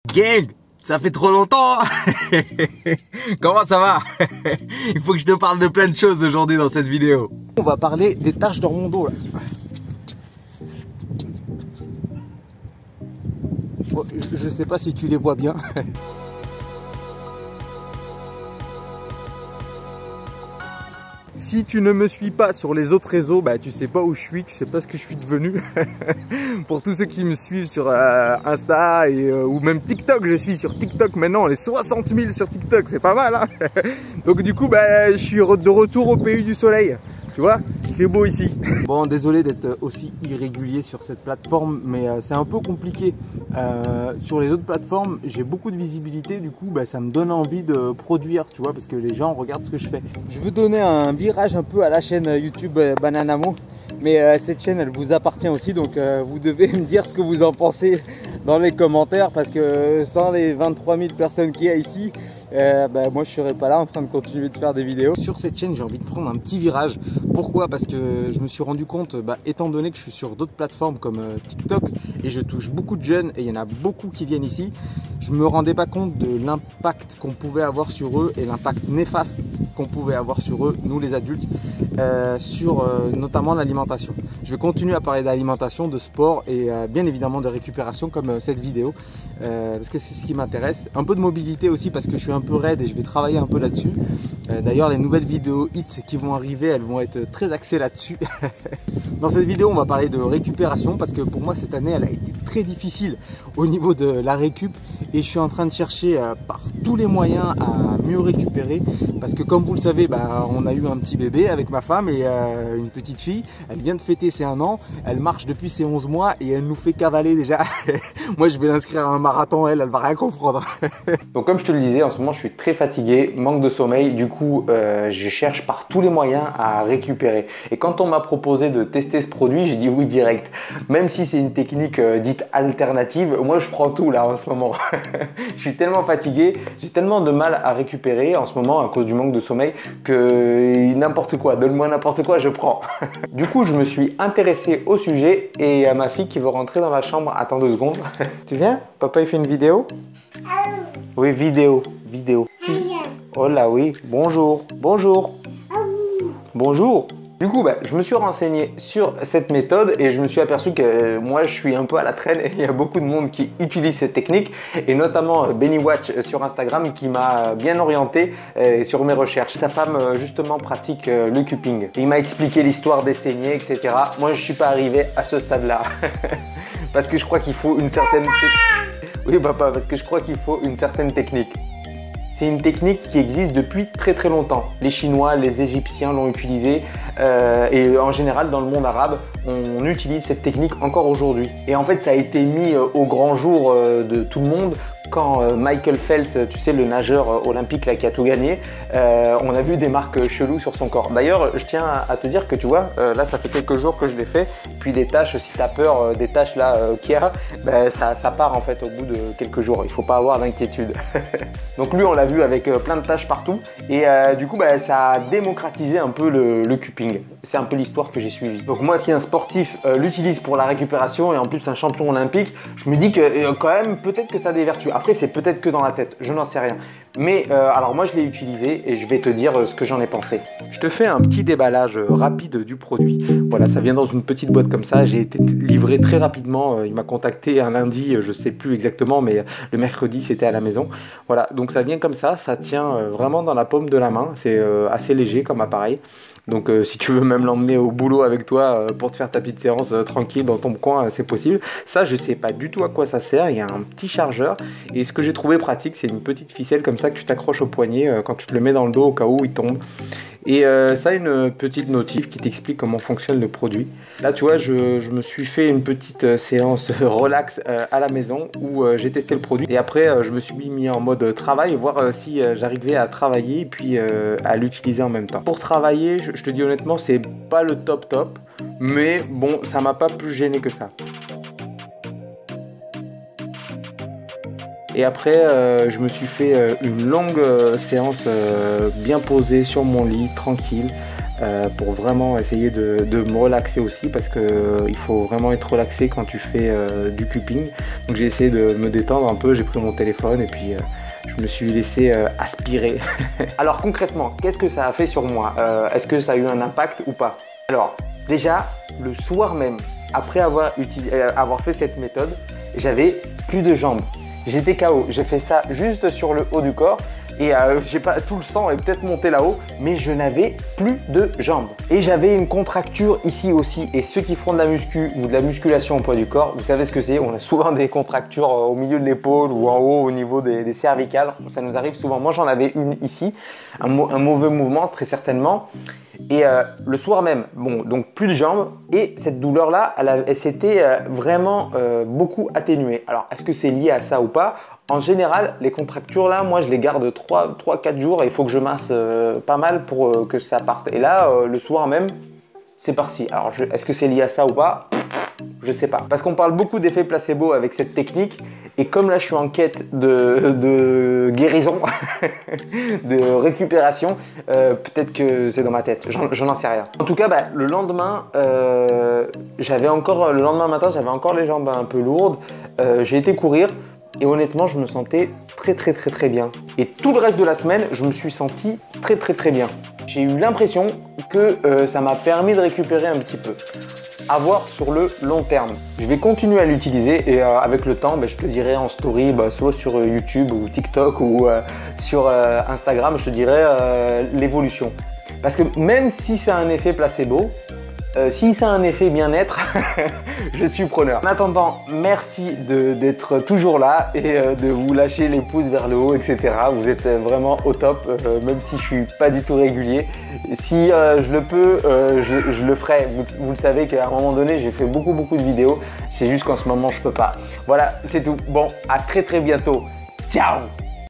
Gang, ça fait trop longtemps. Comment ça va? Il faut que je te parle de plein de choses aujourd'hui dans cette vidéo. On va parler des taches dans mon dos là. Bon, je sais pas si tu les vois bien. Si tu ne me suis pas sur les autres réseaux, bah tu sais pas où je suis, tu sais pas ce que je suis devenu. Pour tous ceux qui me suivent sur Insta et, ou même TikTok, je suis sur TikTok maintenant, les 60 000 sur TikTok, c'est pas mal hein. Donc du coup, bah je suis de retour au pays du soleil. Tu vois, il fait beau ici. Bon, désolé d'être aussi irrégulier sur cette plateforme, mais c'est un peu compliqué. Sur les autres plateformes, j'ai beaucoup de visibilité, du coup, bah, ça me donne envie de produire, tu vois, parce que les gens regardent ce que je fais. Je veux donner un virage un peu à la chaîne YouTube Bananamo, mais cette chaîne, elle vous appartient aussi, donc vous devez me dire ce que vous en pensez dans les commentaires, parce que sans les 23 000 personnes qu'il y a ici, bah, moi je serais pas là en train de continuer de faire des vidéos. Sur cette chaîne, j'ai envie de prendre un petit virage. Pourquoi? Parce que je me suis rendu compte, étant donné que je suis sur d'autres plateformes comme TikTok et je touche beaucoup de jeunes et il y en a beaucoup qui viennent ici, je me rendais pas compte de l'impact qu'on pouvait avoir sur eux et l'impact néfaste qu'on pouvait avoir sur eux, nous les adultes, sur notamment l'alimentation. Je vais continuer à parler d'alimentation, de sport et bien évidemment de récupération comme cette vidéo, parce que c'est ce qui m'intéresse. Un peu de mobilité aussi parce que je suis un peu raide et je vais travailler un peu là-dessus. D'ailleurs, les nouvelles vidéos hits qui vont arriver, elles vont être très axées là-dessus. Dans cette vidéo, on va parler de récupération parce que pour moi, cette année, elle a été très difficile au niveau de la récup et je suis en train de chercher par tous les moyens à mieux récupérer parce que comme vous le savez, on a eu un petit bébé avec ma femme et une petite fille. Elle vient de fêter ses 1 an, elle marche depuis ses 11 mois et elle nous fait cavaler déjà. Moi, je vais l'inscrire à un marathon, elle va rien comprendre. Donc comme je te le disais, en ce moment je suis très fatigué, manque de sommeil, du coup je cherche par tous les moyens à récupérer. Et quand on m'a proposé de tester ce produit, j'ai dit oui direct. Même si c'est une technique dite alternative, moi je prends tout là en ce moment. Je suis tellement fatigué, j'ai tellement de mal à récupérer en ce moment à cause du manque de sommeil que n'importe quoi, donne-moi n'importe quoi, je prends. Du coup je me suis intéressé au sujet et à ma fille qui veut rentrer dans la chambre. Attends 2 secondes. Tu viens? Papa il fait une vidéo? Oui, vidéo. Oh là oui, bonjour, bonjour, bonjour. Du coup, je me suis renseigné sur cette méthode et je me suis aperçu que moi, je suis un peu à la traîne et il y a beaucoup de monde qui utilise cette technique et notamment Benny Watch sur Instagram qui m'a bien orienté sur mes recherches. Sa femme, justement, pratique le cupping. Il m'a expliqué l'histoire des saignées, etc. Moi, je ne suis pas arrivé à ce stade-là parce que je crois qu'il faut une certaine... Oui, papa, parce que je crois qu'il faut une certaine technique. C'est une technique qui existe depuis très très longtemps. Les Chinois, les Égyptiens l'ont utilisée et en général dans le monde arabe, on utilise cette technique encore aujourd'hui. Et en fait, ça a été mis au grand jour de tout le monde quand Michael Phelps, tu sais, le nageur olympique là, qui a tout gagné, on a vu des marques cheloues sur son corps. D'ailleurs, je tiens à te dire que tu vois, là ça fait quelques jours que je l'ai fait, puis des taches, si tu as peur des taches là qu'il y a, ça part en fait au bout de quelques jours, il faut pas avoir d'inquiétude. Donc lui on l'a vu avec plein de taches partout et du coup ça a démocratisé un peu le cupping. C'est un peu l'histoire que j'ai suivie. Donc moi si un sportif l'utilise pour la récupération et en plus un champion olympique, je me dis que quand même peut-être que ça a des vertus. Après c'est peut-être que dans la tête, je n'en sais rien. Mais alors moi je l'ai utilisé et je vais te dire ce que j'en ai pensé. Je te fais un petit déballage rapide du produit. Voilà, ça vient dans une petite boîte comme ça. J'ai été livré très rapidement. Il m'a contacté un lundi, je sais plus exactement, mais le mercredi c'était à la maison. Voilà, donc ça vient comme ça tient vraiment dans la paume de la main. C'est assez léger comme appareil. Donc si tu veux même l'emmener au boulot avec toi pour te faire ta petite séance tranquille dans ton coin, c'est possible. Ça, je sais pas du tout à quoi ça sert. Il y a un petit chargeur et ce que j'ai trouvé pratique, c'est une petite ficelle comme ça que tu t'accroches au poignet quand tu te le mets dans le dos au cas où il tombe. Et ça a une petite notif qui t'explique comment fonctionne le produit. Là tu vois, je me suis fait une petite séance relax à la maison où j'ai testé le produit. Et après je me suis mis en mode travail, voir si j'arrivais à travailler et puis à l'utiliser en même temps. Pour travailler, je te dis honnêtement, c'est pas le top, mais bon, ça m'a pas plus gêné que ça. Et après, je me suis fait une longue séance bien posée sur mon lit, tranquille, pour vraiment essayer de me relaxer aussi, parce que il faut vraiment être relaxé quand tu fais du cupping. Donc j'ai essayé de me détendre un peu, j'ai pris mon téléphone et puis je me suis laissé aspirer. Alors concrètement, qu'est-ce que ça a fait sur moi? Est-ce que ça a eu un impact ou pas? Alors déjà, le soir même, après avoir fait cette méthode, j'avais plus de jambes. J'étais KO. J'ai fait ça juste sur le haut du corps et j'ai pas tout le sang est peut-être monté là-haut, mais je n'avais plus de jambes. Et j'avais une contracture ici aussi. Et ceux qui font de la muscu ou de la musculation au poids du corps, vous savez ce que c'est. On a souvent des contractures au milieu de l'épaule ou en haut au niveau des cervicales. Ça nous arrive souvent. Moi, j'en avais une ici, un mauvais mouvement très certainement. Et le soir même, bon, donc plus de jambes et cette douleur-là, elle s'était vraiment beaucoup atténuée. Alors, est-ce que c'est lié à ça ou pas? En général, les contractures là, moi je les garde 3-4 jours et il faut que je masse pas mal pour que ça parte. Et là, le soir même, c'est parti. Alors, est-ce que c'est lié à ça ou pas? Je sais pas. Parce qu'on parle beaucoup d'effet placebo avec cette technique. Et comme là, je suis en quête de guérison, de récupération, peut-être que c'est dans ma tête. Je n'en sais rien. En tout cas, bah, le lendemain matin, j'avais encore les jambes un peu lourdes. J'ai été courir. Et honnêtement, je me sentais très bien. Et tout le reste de la semaine, je me suis senti très bien. J'ai eu l'impression que ça m'a permis de récupérer un petit peu. À voir sur le long terme. Je vais continuer à l'utiliser et avec le temps, je te dirai en story, soit sur YouTube ou TikTok ou sur Instagram, je te dirai l'évolution. Parce que même si ça a un effet placebo, si ça a un effet bien-être, je suis preneur. En attendant, merci d'être toujours là et de vous lâcher les pouces vers le haut, etc. Vous êtes vraiment au top, même si je suis pas du tout régulier. Si je le peux, je le ferai. Vous le savez qu'à un moment donné, j'ai fait beaucoup de vidéos. C'est juste qu'en ce moment, je peux pas. Voilà, c'est tout. Bon, à très bientôt. Ciao!